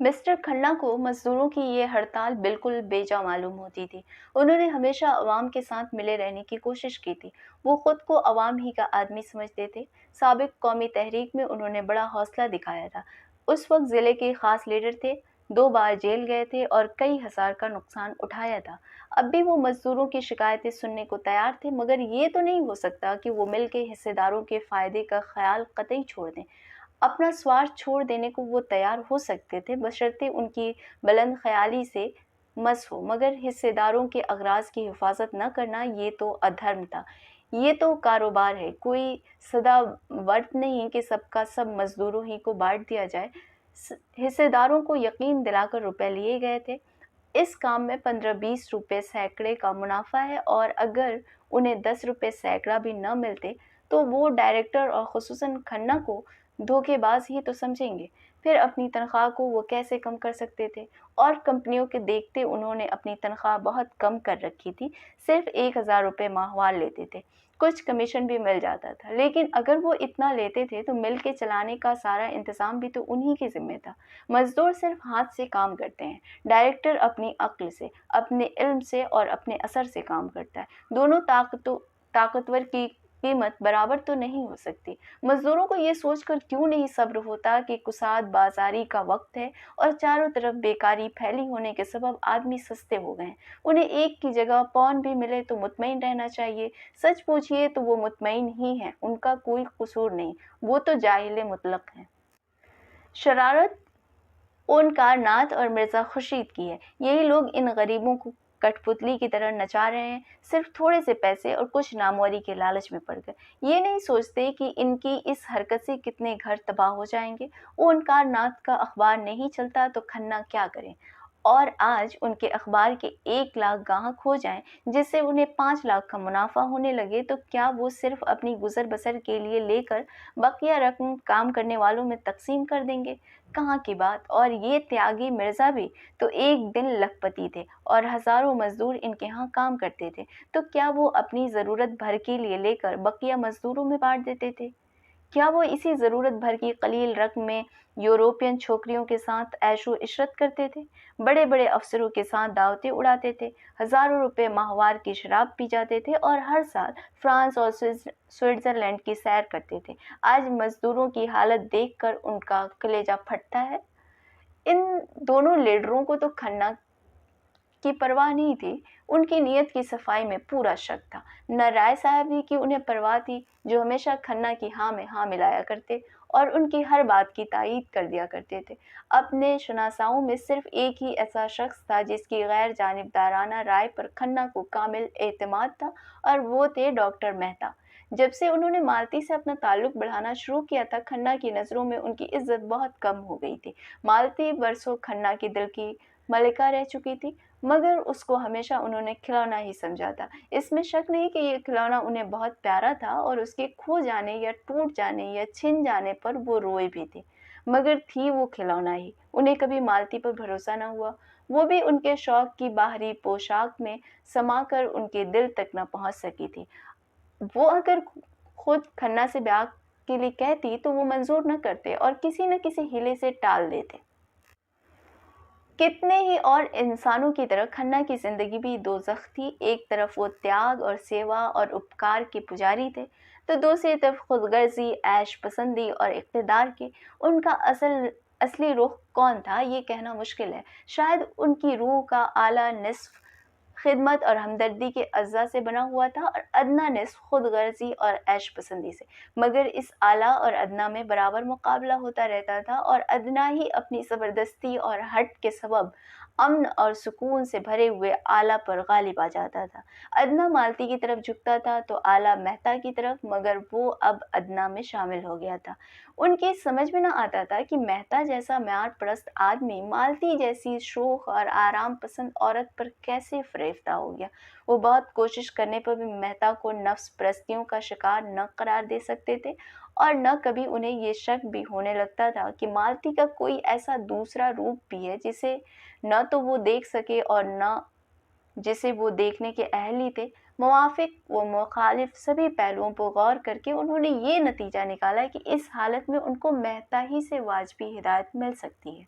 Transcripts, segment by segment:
Mister کھन्نا کو مزدوروں کی یہ ہڑتال بالکل بیجا معلوم ہوتی تھی۔ انہوں نے ہمیشہ عوام کے ساتھ ملے رہنے کی کوشش کی تھی۔ وہ خود کو عوام ہی کا آدمی سمجھتے تھے۔ سابق قومی تحریک میں انہوں نے بڑا حوصلہ دکھایا تھا۔ اس وقت ضلع کے خاص لیڈر تھے، 2 بار جیل گئے تھے اور کئی ہزار کا نقصان اٹھایا تھا۔ اب بھی وہ مزدوروں کی شکایتیں سننے کو تیار تھے، مگر یہ تو نہیں ہو سکتا کہ وہ مل کے حصے داروں کے فائدے کا خیال قطعی چھوڑ دیں۔ اپنا سوارتھ چھوڑ دینے کو وہ تیار ہو سکتے تھے، بشرطے ان کی بلند خیالی سے مس ہو، مگر حصے داروں کے اغراض کی حفاظت نہ کرنا یہ تو ادھرم تھا۔ یہ تو کاروبار ہے، کوئی سدا ورت نہیں کہ سب کا سب مزدوروں ہی کو بانٹ دیا جائے۔ حصے داروں کو یقین دلا کر روپے لیے گئے تھے۔ اس کام میں 15-20 روپے سینکڑے کا منافع ہے، اور اگر انہیں 10 روپے سینکڑا بھی نہ ملتے تو وہ ڈائریکٹر اور خصوصاً کھنہ کو دھوکے باز ہی تو سمجھیں گے۔ پھر اپنی تنخواہ کو وہ کیسے کم کر سکتے تھے؟ اور کمپنیوں کے دیکھتے انہوں نے اپنی تنخواہ بہت کم کر رکھی تھی، صرف 1000 روپے ماہوار لیتے تھے، کچھ کمیشن بھی مل جاتا تھا۔ لیکن اگر وہ اتنا لیتے تھے تو مل کے چلانے کا سارا انتظام بھی تو انہی کے ذمہ تھا۔ مزدور صرف ہاتھ سے کام کرتے ہیں، ڈائریکٹر اپنی عقل سے، اپنے علم سے اور اپنے اثر سے کام کرتا ہے۔ دونوں طاقتور کی قیمت برابر تو نہیں ہو سکتی۔ مزدوروں کو یہ سوچ کر کیوں نہیں صبر ہوتا کہ کساد بازاری کا وقت ہے اور چاروں طرف بیکاری پھیلی ہونے کے سبب آدمی سستے ہو گئے ہیں۔ انہیں ایک کی جگہ پون بھی ملے تو مطمئن رہنا چاہیے۔ سچ پوچھئے تو وہ مطمئن ہی ہیں، ان کا کوئی قصور نہیں، وہ تو جاہل مطلق ہیں۔ شرارت ان کارنات اور مرزا خورشید کی ہے۔ یہی لوگ ان غریبوں کو کٹ پتلی کی طرح نچا رہے ہیں، صرف تھوڑے سے پیسے اور کچھ ناموری کے لالچ میں پڑ گئے۔ یہ نہیں سوچتے کہ ان کی اس حرکت سے کتنے گھر تباہ ہو جائیں گے۔ ان کارنات کا اخبار نہیں چلتا تو کھنہ کیا کریں؟ اور آج ان کے اخبار کے 1 لاکھ گاہک ہو جائیں، جس سے انہیں 5 لاکھ کا منافع ہونے لگے، تو کیا وہ صرف اپنی گزر بسر کے لیے لے کر بقیہ رقم کام کرنے والوں میں تقسیم کر دیں گے؟ کہاں کی بات! اور یہ تیاگی مرزا بھی تو ایک دن لکھ پتی تھے اور ہزاروں مزدور ان کے ہاں کام کرتے تھے، تو کیا وہ اپنی ضرورت بھر کے لیے لے کر بقیہ مزدوروں میں بانٹ دیتے تھے؟ کیا وہ اسی ضرورت بھر کی قلیل رقم میں یورپین چھوکریوں کے ساتھ عیش و عشرت کرتے تھے، بڑے بڑے افسروں کے ساتھ دعوتیں اڑاتے تھے، ہزاروں روپے ماہوار کی شراب پی جاتے تھے اور ہر سال فرانس اور سوئٹزرلینڈ کی سیر کرتے تھے؟ آج مزدوروں کی حالت دیکھ کر ان کا کلیجہ پھٹتا ہے۔ ان دونوں لیڈروں کو تو کھنہ کی پرواہ نہیں تھی، ان کی نیت کی صفائی میں پورا شک تھا۔ نہ رائے صاحب ہی کی انہیں پرواہ تھی، جو ہمیشہ کھنہ کی ہاں میں ہاں ملایا کرتے اور ان کی ہر بات کی تائید کر دیا کرتے تھے۔ اپنے شناساؤں میں صرف ایک ہی ایسا شخص تھا جس کی غیر جانبدارانہ رائے پر کھنہ کو کامل اعتماد تھا، اور وہ تھے ڈاکٹر مہتا۔ جب سے انہوں نے مالتی سے اپنا تعلق بڑھانا شروع کیا تھا، کھنہ کی نظروں میں ان کی عزت بہت کم ہو گئی تھی۔ مالتی برسوں کھنہ کی دل کی ملکہ رہ چکی تھی، مگر اس کو ہمیشہ انہوں نے کھلونا ہی سمجھا تھا۔ اس میں شک نہیں کہ یہ کھلونا انہیں بہت پیارا تھا، اور اس کے کھو جانے یا ٹوٹ جانے یا چھن جانے پر وہ روئے بھی تھے، مگر تھی وہ کھلونا ہی۔ انہیں کبھی مالتی پر بھروسہ نہ ہوا، وہ بھی ان کے شوق کی باہری پوشاک میں سما کر ان کے دل تک نہ پہنچ سکی تھی۔ وہ اگر خود کھنہ سے بیاہ کے لیے کہتی تو وہ منظور نہ کرتے اور کسی نہ کسی ہیلے سے ٹال دیتے۔ کتنے ہی اور انسانوں کی طرح کھنہ کی زندگی بھی دوزخ تھی۔ ایک طرف وہ تیاگ اور سیوا اور اپکار کے پجاری تھے، تو دوسری طرف خود غرضی، عیش پسندی اور اقتدار کے۔ ان کا اصلی رخ کون تھا یہ کہنا مشکل ہے۔ شاید ان کی روح کا اعلیٰ نصف خدمت اور ہمدردی کے اجزاء سے بنا ہوا تھا، اور ادنیٰ نصف خود غرضی اور عیش پسندی سے، مگر اس اعلیٰ اور ادنیٰ میں برابر مقابلہ ہوتا رہتا تھا، اور ادنیٰ ہی اپنی زبردستی اور ہٹ کے سبب امن اور سکون سے بھرے ہوئے اعلیٰ پر غالب آ جاتا تھا۔ ادنیٰ مالتی کی طرف جھکتا تھا تو اعلیٰ مہتا کی طرف، مگر وہ اب ادنیٰ میں شامل ہو گیا تھا۔ ان کی سمجھ میں نہ آتا تھا کہ مہتا جیسا معیار پرست آدمی مالتی جیسی شوخ اور آرام پسند عورت پر کیسے فریفتہ ہو گیا۔ وہ بہت کوشش کرنے پر بھی مہتا کو نفس پرستیوں کا شکار نہ قرار دے سکتے تھے، اور نہ کبھی انہیں یہ شک بھی ہونے لگتا تھا کہ مالتی کا کوئی ایسا دوسرا روپ بھی ہے جسے نہ تو وہ دیکھ سکے اور نہ جسے وہ دیکھنے کے اہل ہی تھے۔ موافق و مخالف سبھی پہلوؤں پر غور کر کے انہوں نے یہ نتیجہ نکالا کہ اس حالت میں ان کو مہتا ہی سے واجبی ہدایت مل سکتی ہے۔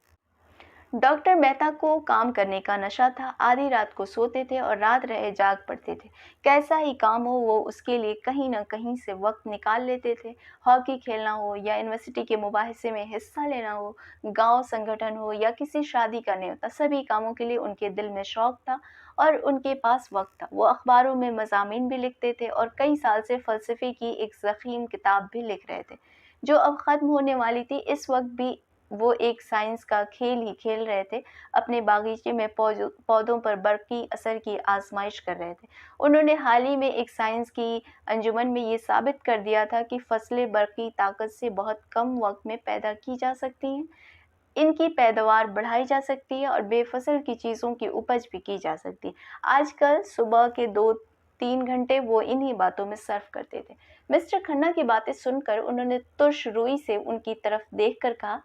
डॉक्टर मेहता को काम करने का नशा था। आधी रात को सोते थे और रात रहे जाग पड़ते थे। कैसा ही काम हो वो उसके लिए कहीं न कहीं से वक्त निकाल लेते थे। हॉकी खेलना हो या यूनिवर्सिटी के मुबाहिसे में हिस्सा लेना हो, गांव संगठन हो या किसी शादी का न्योता, सभी कामों के लिए उनके दिल में शौक था और उनके पास वक्त था। वो अखबारों में मज़ामीन भी लिखते थे और कई साल से फ़लसफ़े की एक ज़ख़ीम किताब भी लिख रहे थे, जो अब ख़त्म होने वाली थी। इस वक्त भी वो एक साइंस का खेल ही खेल रहे थे। अपने बागीचे में पौधों पर बरकी असर की आजमाइश कर रहे थे। उन्होंने हाल ही में एक साइंस की अंजुमन में ये साबित कर दिया था कि फसलें बरकी ताकत से बहुत कम वक्त में पैदा की जा सकती हैं। इनकी पैदावार बढ़ाई जा सकती है और बेफसल की चीज़ों की उपज भी की जा सकती है। आजकल सुबह के 2-3 घंटे वो इन्हीं बातों में सर्फ करते थे। मिस्टर खन्ना की बातें सुनकर उन्होंने तुर्श रुई से उनकी तरफ देखकर कहा,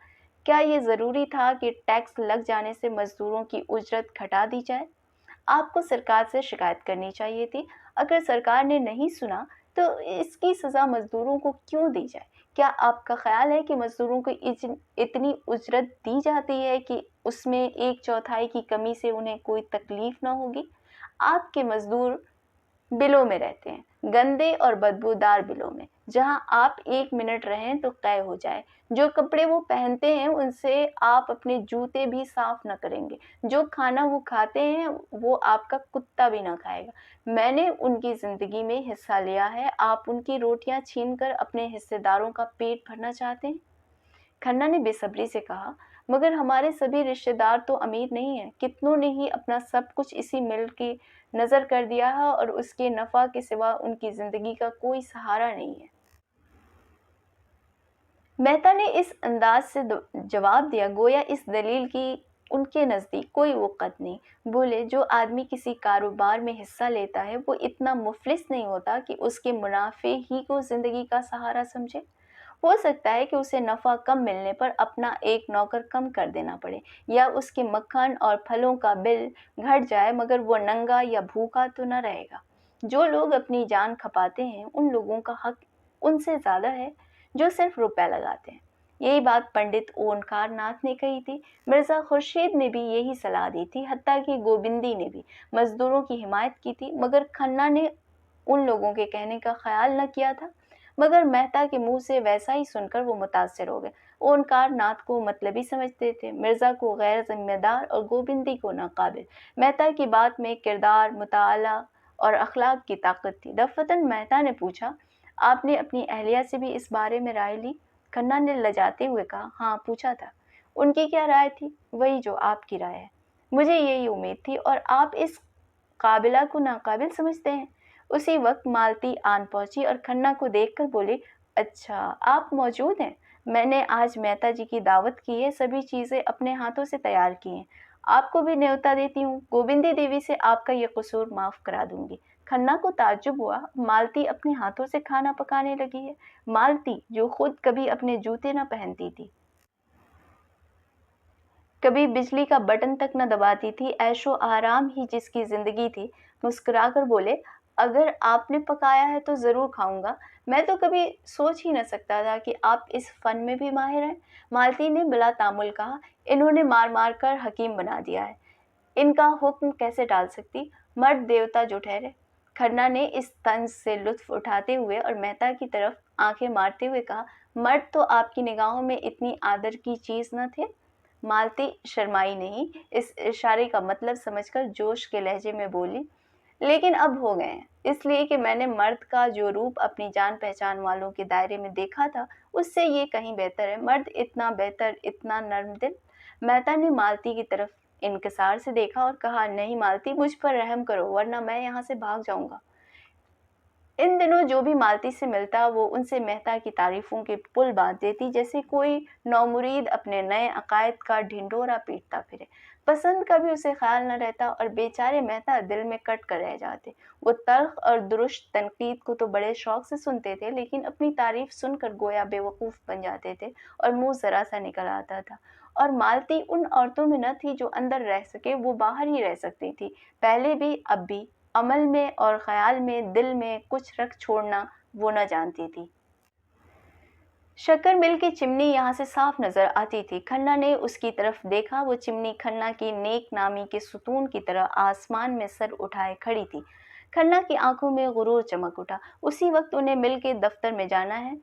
क्या ये ज़रूरी था कि टैक्स लग जाने से मज़दूरों की उजरत घटा दी जाए? आपको सरकार से शिकायत करनी चाहिए थी। अगर सरकार ने नहीं सुना तो इसकी सज़ा मज़दूरों को क्यों दी जाए? क्या आपका ख़्याल है कि मज़दूरों को इतनी उजरत दी जाती है कि उसमें 1/4 की कमी से उन्हें कोई तकलीफ़ ना होगी? आपके मज़दूर बिलों में रहते हैं, गंदे और बदबूदार बिलों में, जहां आप 1 मिनट रहें तो क़ै हो जाए। जो कपड़े वो पहनते हैं उनसे आप अपने जूते भी साफ न करेंगे। जो खाना वो खाते हैं वो आपका कुत्ता भी ना खाएगा। मैंने उनकी ज़िंदगी में हिस्सा लिया है, आप उनकी रोटियां छीनकर अपने हिस्सेदारों का पेट भरना चाहते हैं? खन्ना ने बेसब्री से कहा, मगर हमारे सभी रिश्तेदार तो अमीर नहीं हैं। कितनों ने ही अपना सब कुछ इसी मिल की नज़र कर दिया है और उसके नफ़ा के सिवा उनकी ज़िंदगी का कोई सहारा नहीं है। मेहता ने इस अंदाज से जवाब दिया गोया इस दलील की उनके नज़दीक कोई वक़्त नहीं। बोले, जो आदमी किसी कारोबार में हिस्सा लेता है वो इतना मुफलिस नहीं होता कि उसके मुनाफे ही को ज़िंदगी का सहारा समझे। हो सकता है कि उसे नफ़ा कम मिलने पर अपना एक नौकर कम कर देना पड़े या उसके मक्खन और फलों का बिल घट जाए, मगर वो नंगा या भूखा तो न रहेगा। जो लोग अपनी जान खपाते हैं उन लोगों का हक उनसे ज़्यादा है जो सिर्फ रुपया लगाते हैं। यही बात पंडित ओंकार नाथ ने कही थी। मिर्ज़ा खुर्शीद ने भी यही सलाह दी थी। हत्ता कि गोविंदी ने भी मजदूरों की हिमायत की थी, मगर खन्ना ने उन लोगों के कहने का ख्याल न किया था। मगर मेहता के मुंह से वैसा ही सुनकर वो मुतासिर हो गए। ओंकार नाथ को मतलबी समझते थे, मिर्ज़ा को गैर जिम्मेदार और गोविंदी को नाकाबिल। मेहता की बात में किरदार, मुताला और अखलाक की ताकत थी। दफतन मेहता ने पूछा, आपने अपनी अहलिया से भी इस बारे में राय ली? खन्ना ने लजाते हुए कहा, हाँ पूछा था। उनकी क्या राय थी? वही जो आपकी राय है। मुझे यही उम्मीद थी। और आप इस काबिला को नाकाबिल समझते हैं? उसी वक्त मालती आन पहुंची और खन्ना को देखकर बोली, अच्छा आप मौजूद हैं। मैंने आज मेहता जी की दावत की है, सभी चीज़ें अपने हाथों से तैयार की हैं। आपको भी न्योता देती हूँ। गोविंदी देवी से आपका ये कसूर माफ़ करा दूंगी। खन्ना को ताज्जुब हुआ, मालती अपने हाथों से खाना पकाने लगी है? मालती जो खुद कभी अपने जूते न पहनती थी, कभी बिजली का बटन तक न दबाती थी, ऐशो आराम ही जिसकी जिंदगी थी, मुस्कुराकर बोले, अगर आपने पकाया है तो ज़रूर खाऊंगा। मैं तो कभी सोच ही न सकता था कि आप इस फन में भी माहिर हैं। मालती ने बिला तामुल कहा, इन्होंने मार मार कर हकीम बना दिया है, इनका हुक्म कैसे टाल सकती? मर्द देवता जो ठहरे। खन्ना ने इस तंज से लुत्फ उठाते हुए और मेहता की तरफ आंखें मारते हुए कहा, मर्द तो आपकी निगाहों में इतनी आदर की चीज़ न थे? मालती शर्माई नहीं, इस इशारे का मतलब समझकर जोश के लहजे में बोली, लेकिन अब हो गए हैं, इसलिए कि मैंने मर्द का जो रूप अपनी जान पहचान वालों के दायरे में देखा था उससे ये कहीं बेहतर है। मर्द इतना बेहतर, इतना नर्म दिल। मेहता ने मालती की तरफ इनकिसार से देखा और कहा, नहीं मालती, मुझ पर रहम करो वरना मैं यहाँ से भाग जाऊंगा। इन दिनों जो भी मालती से मिलता वो उनसे मेहता की तारीफों के पुल बांध देती, जैसे कोई नौमुरीद अपने नए अकायद का ढिंडोरा पीटता फिरे। पसंद का भी उसे ख्याल न रहता और बेचारे मेहता दिल में कट कर रह जाते। वो तल्ख और दुरुस्त तनकीद को तो बड़े शौक से सुनते थे, लेकिन अपनी तारीफ सुनकर गोया बेवकूफ़ बन जाते थे और मुंह जरा सा निकल आता था। और मालती उन औरतों में न थी जो अंदर रह सके, वो बाहर ही रह सकती थी, पहले भी अब भी। अमल में और ख्याल में दिल में कुछ रख छोड़ना वो न जानती थी। शक्कर मिल की चिमनी यहाँ से साफ नजर आती थी। खन्ना ने उसकी तरफ देखा। वो चिमनी खन्ना की नेक नामी के सुतून की तरह आसमान में सर उठाए खड़ी थी। खन्ना की आंखों में गुरूर चमक उठा। उसी वक्त उन्हें मिल के दफ्तर में जाना है।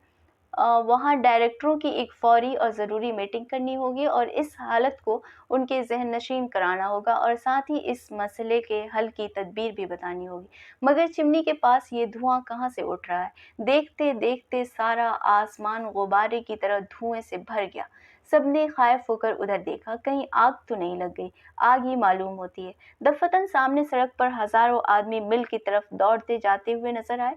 वहाँ डायरेक्टरों की एक फौरी और ज़रूरी मीटिंग करनी होगी और इस हालत को उनके ज़हन नशीन कराना होगा और साथ ही इस मसले के हल की तदबीर भी बतानी होगी। मगर चिमनी के पास ये धुआं कहाँ से उठ रहा है? देखते देखते सारा आसमान गुब्बारे की तरह धुएं से भर गया। सबने खायफ होकर उधर देखा, कहीं आग तो नहीं लग गई। आग ही मालूम होती है। दफतन सामने सड़क पर हजारों आदमी मिल की तरफ दौड़ते जाते हुए नजर आए।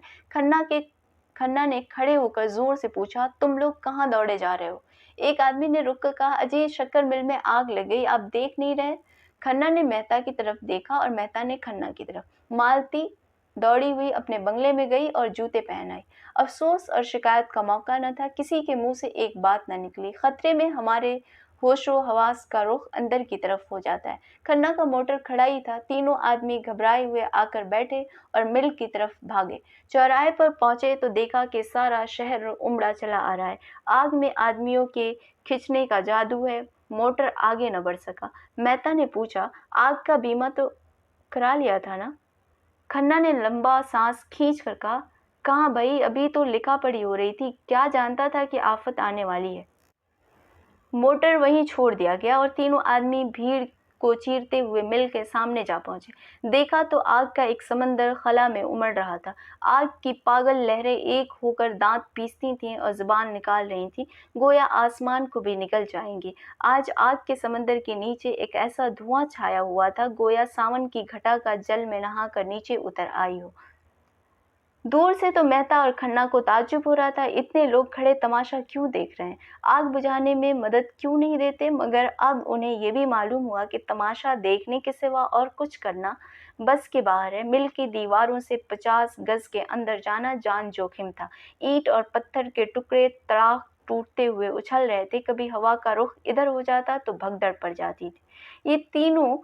खन्ना ने खड़े होकर जोर से पूछा, तुम लोग कहाँ दौड़े जा रहे हो? एक आदमी ने रुक कर कहा, अजय, शक्कर मिल में आग लग गई, आप देख नहीं रहे? खन्ना ने मेहता की तरफ देखा और मेहता ने खन्ना की तरफ। मालती दौड़ी हुई अपने बंगले में गई और जूते पहन आई। अफसोस और शिकायत का मौका न था। किसी के मुंह से एक बात न निकली। खतरे में हमारे होशो हवास का रुख अंदर की तरफ हो जाता है। खन्ना का मोटर खड़ा ही था। तीनों आदमी घबराए हुए आकर बैठे और मिल की तरफ भागे। चौराहे पर पहुंचे तो देखा कि सारा शहर उमड़ा चला आ रहा है। आग में आदमियों के खिंचने का जादू है। मोटर आगे न बढ़ सका। मेहता ने पूछा, आग का बीमा तो करा लिया था ना? खन्ना ने लंबा सांस खींच कर कहा, कहाँ भाई, अभी तो लिखा पढ़ी हो रही थी, क्या जानता था कि आफत आने वाली है। मोटर वहीं छोड़ दिया गया और तीनों आदमी भीड़ को चीरते हुए मिल के सामने जा पहुंचे। देखा तो आग का एक समंदर खला में उमड़ रहा था। आग की पागल लहरें एक होकर दांत पीसती थीं और जुबान निकाल रही थीं, गोया आसमान को भी निकल जाएंगी। आज आग के समंदर के नीचे एक ऐसा धुआं छाया हुआ था, गोया सावन की घटा का जल में नहाकर नीचे उतर आई हो। दूर से तो मेहता और खन्ना को ताज्जुब हो रहा था, इतने लोग खड़े तमाशा क्यों देख रहे हैं? आग बुझाने में मदद क्यों नहीं देते? मगर अब उन्हें ये भी मालूम हुआ कि तमाशा देखने के सिवा और कुछ करना बस के बाहर है। मिल की दीवारों से 50 गज के अंदर जाना जान जोखिम था। ईंट और पत्थर के टुकड़े तड़ाक टूटते हुए उछल रहे थे। कभी हवा का रुख इधर हो जाता तो भगदड़ पड़ जाती थी। ये तीनों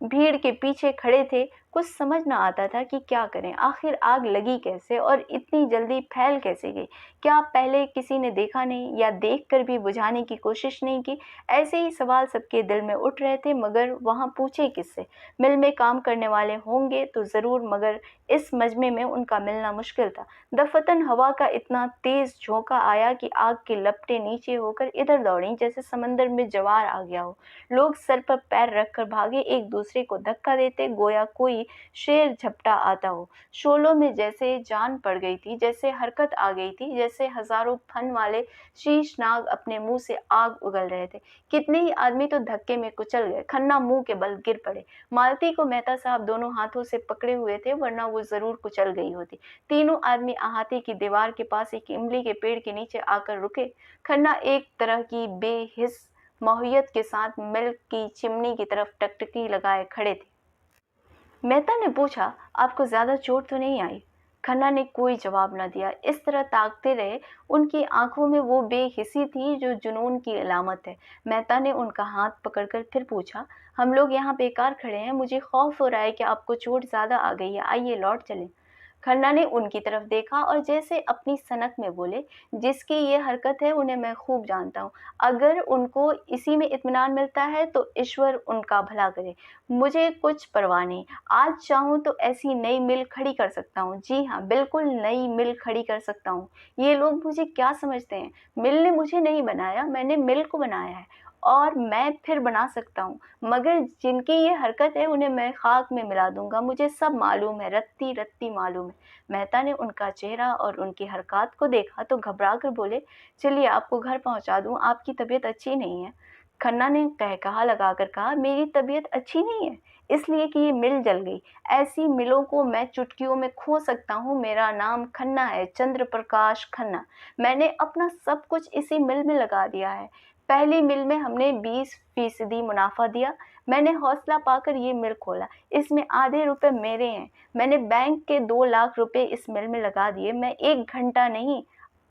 भीड़ के पीछे खड़े थे। कुछ समझ न आता था कि क्या करें। आखिर आग लगी कैसे और इतनी जल्दी फैल कैसे गई? क्या पहले किसी ने देखा नहीं या देखकर भी बुझाने की कोशिश नहीं की? ऐसे ही सवाल सबके दिल में उठ रहे थे, मगर वहां पूछे किससे? मिल में काम करने वाले होंगे तो जरूर, मगर इस मजमे में उनका मिलना मुश्किल था। दफतन हवा का इतना तेज झोंका आया कि आग की लपटें नीचे होकर इधर दौड़ी जैसे समंदर में ज्वार आ गया हो। लोग सर पर पैर रखकर भागे, एक दूसरे को धक्का देते, गोया कोई शेर झपटा आता हो। शोलों में जैसे जान पड़ गई थी, जैसे हरकत आ गई थी, जैसे हजारों फन वाले शीशनाग अपने मुंह से आग उगल रहे थे। कितने ही आदमी तो धक्के में कुचल गए। खन्ना मुंह के बल गिर पड़े। मालती को मेहता साहब दोनों हाथों से पकड़े हुए थे, वरना वो जरूर कुचल गई होती। तीनों आदमी अहाते की दीवार के पास एक इमली के पेड़ के नीचे आकर रुके। खन्ना एक तरह की बेहिस माहियत के साथ मिल की चिमनी की तरफ टकटकी लगाए खड़े थे। मेहता ने पूछा, आपको ज्यादा चोट तो नहीं आई? खन्ना ने कोई जवाब न दिया। इस तरह ताकते रहे। उनकी आंखों में वो बेहिसी थी जो जुनून की अलामत है। मेहता ने उनका हाथ पकड़कर फिर पूछा, हम लोग यहाँ बेकार खड़े हैं, मुझे खौफ हो रहा है कि आपको चोट ज्यादा आ गई है, आइए लौट चलें। खन्ना ने उनकी तरफ देखा और जैसे अपनी सनक में बोले, जिसकी ये हरकत है उन्हें मैं खूब जानता हूँ। अगर उनको इसी में इत्मीनान मिलता है तो ईश्वर उनका भला करे। मुझे कुछ परवाह नहीं। आज चाहूँ तो ऐसी नई मिल खड़ी कर सकता हूँ। जी हाँ, बिल्कुल नई मिल खड़ी कर सकता हूँ। ये लोग मुझे क्या समझते हैं? मिल ने मुझे नहीं बनाया, मैंने मिल को बनाया है और मैं फिर बना सकता हूँ। मगर जिनकी ये हरकत है उन्हें मैं खाक में मिला दूंगा। मुझे सब मालूम है, रत्ती रत्ती मालूम है। मेहता ने उनका चेहरा और उनकी हरकत को देखा तो घबरा कर बोले, चलिए आपको घर पहुंचा दूं, आपकी तबीयत अच्छी नहीं है। खन्ना ने कहकहा लगाकर कहा, मेरी तबीयत अच्छी नहीं है इसलिए कि ये मिल जल गई। ऐसी मिलों को मैं चुटकियों में खो सकता हूँ। मेरा नाम खन्ना है, चंद्र प्रकाश खन्ना। मैंने अपना सब कुछ इसी मिल में लगा दिया है। पहली मिल में हमने 20% मुनाफा दिया। मैंने हौसला पाकर ये मिल खोला। इसमें आधे रुपए मेरे हैं। मैंने बैंक के 2 लाख रुपए इस मिल में लगा दिए। मैं 1 घंटा नहीं,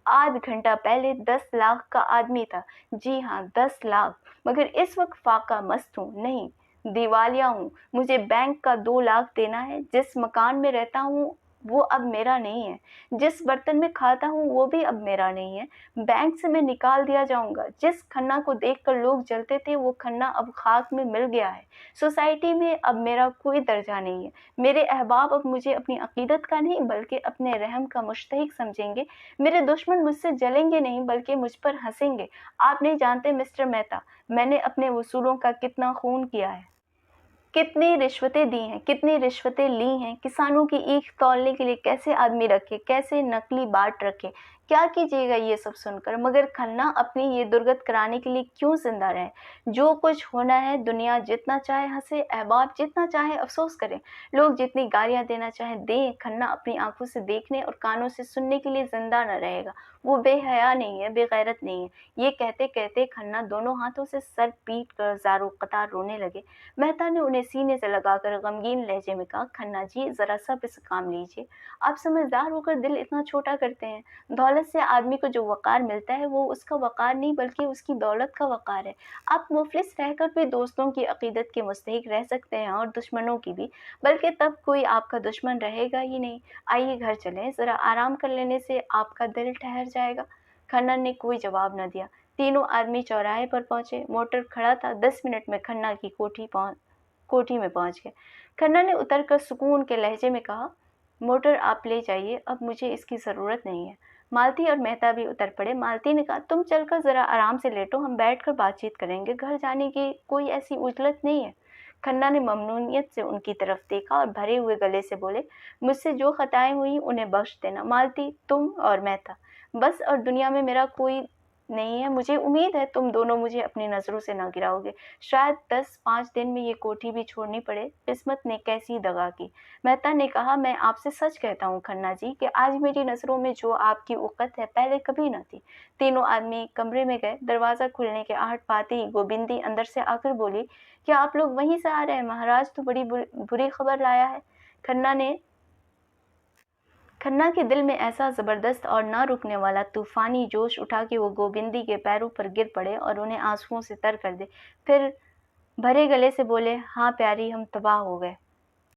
आध घंटा पहले 10 लाख का आदमी था। जी हाँ, 10 लाख। मगर इस वक्त फाका मस्त हूँ, नहीं दिवालिया हूँ। मुझे बैंक का 2 लाख देना है। जिस मकान में रहता हूँ वो अब मेरा नहीं है। जिस बर्तन में खाता हूँ वो भी अब मेरा नहीं है। बैंक से मैं निकाल दिया जाऊँगा। जिस खन्ना को देखकर लोग जलते थे वो खन्ना अब खाक में मिल गया है। सोसाइटी में अब मेरा कोई दर्जा नहीं है। मेरे अहबाब अब मुझे अपनी अक़ीदत का नहीं बल्कि अपने रहम का मुस्तहिक़ समझेंगे। मेरे दुश्मन मुझसे जलेंगे नहीं बल्कि मुझ पर हँसेंगे। आप नहीं जानते मिस्टर मेहता, मैंने अपने वसूलों का कितना खून किया है। कितनी रिश्वतें दी हैं, कितनी रिश्वतें ली हैं, किसानों की ईख तौलने के लिए कैसे आदमी रखे, कैसे नकली बाट रखे। क्या कीजिएगा ये सब सुनकर, मगर खन्ना अपनी ये दुर्गत कराने के लिए क्यों जिंदा रहे। जो कुछ होना है, दुनिया जितना चाहे हंसे, अहबाब जितना चाहे अफसोस करें, लोग जितनी गालियां देना चाहे दें, खन्ना अपनी आंखों से देखने और कानों से सुनने के लिए जिंदा न रहेगा। वो बेहया नहीं है, बेगैरत नहीं है। ये कहते कहते खन्ना दोनों हाथों से सर पीट कर ज़ारो कतार रोने लगे। मेहता ने उन्हें सीने से लगाकर गमगीन लहजे में कहा, खन्ना जी ज़रा सब्र से काम लीजिए। आप समझदार होकर दिल इतना छोटा करते हैं। दौलत से आदमी को जो वक़ार मिलता है वो उसका वक़ार नहीं बल्कि उसकी दौलत का वक़ार है। आप मुफ़लिस रहकर भी दोस्तों की अक़ीदत के मुस्तहिक़ रह सकते हैं और दुश्मनों की भी, बल्कि तब कोई आपका दुश्मन रहेगा ही नहीं। आइए घर चलें, ज़रा आराम कर लेने से आपका दिल ठहर जाएगा। खन्ना ने कोई जवाब न दिया। तीनों आदमी चौराहे पर पहुंचे। मोटर खड़ा था। 10 मिनट में खन्ना की कोठी में पहुंच गए। खन्ना ने उतरकर सुकून के लहजे में कहा, मोटर आप ले जाइए, अब मुझे इसकी ज़रूरत नहीं है। मालती और मेहता भी उतर पड़े। मालती ने कहा, तुम चलकर ज़रा आराम से लेटो, हम बैठकर बातचीत करेंगे, घर जाने की कोई ऐसी उजलत नहीं है। खन्ना ने ममनूनियत से उनकी तरफ देखा और भरे हुए गले से बोले, मुझसे जो खताएं हुई उन्हें बख्श देना। मालती, तुम और मेहता, बस और दुनिया में मेरा कोई नहीं है। मुझे उम्मीद है तुम दोनों मुझे अपनी नज़रों से ना गिराओगे। शायद 10-5 दिन में ये कोठी भी छोड़नी पड़े। किस्मत ने कैसी दगा की। मेहता ने कहा, मैं आपसे सच कहता हूँ खन्ना जी कि आज मेरी नज़रों में जो आपकी उक़्क़त है पहले कभी न थी। तीनों आदमी कमरे में गए। दरवाज़ा खुलने के आहट पाते ही गोबिंदी अंदर से आकर बोली, क्या आप लोग वहीं से आ रहे हैं? महाराज तो बड़ी बुरी खबर लाया है। खन्ना के दिल में ऐसा ज़बरदस्त और ना रुकने वाला तूफ़ानी जोश उठा कि वो गोबिंदी के पैरों पर गिर पड़े और उन्हें आंसुओं से तर कर दे। फिर भरे गले से बोले, हाँ प्यारी, हम तबाह हो गए।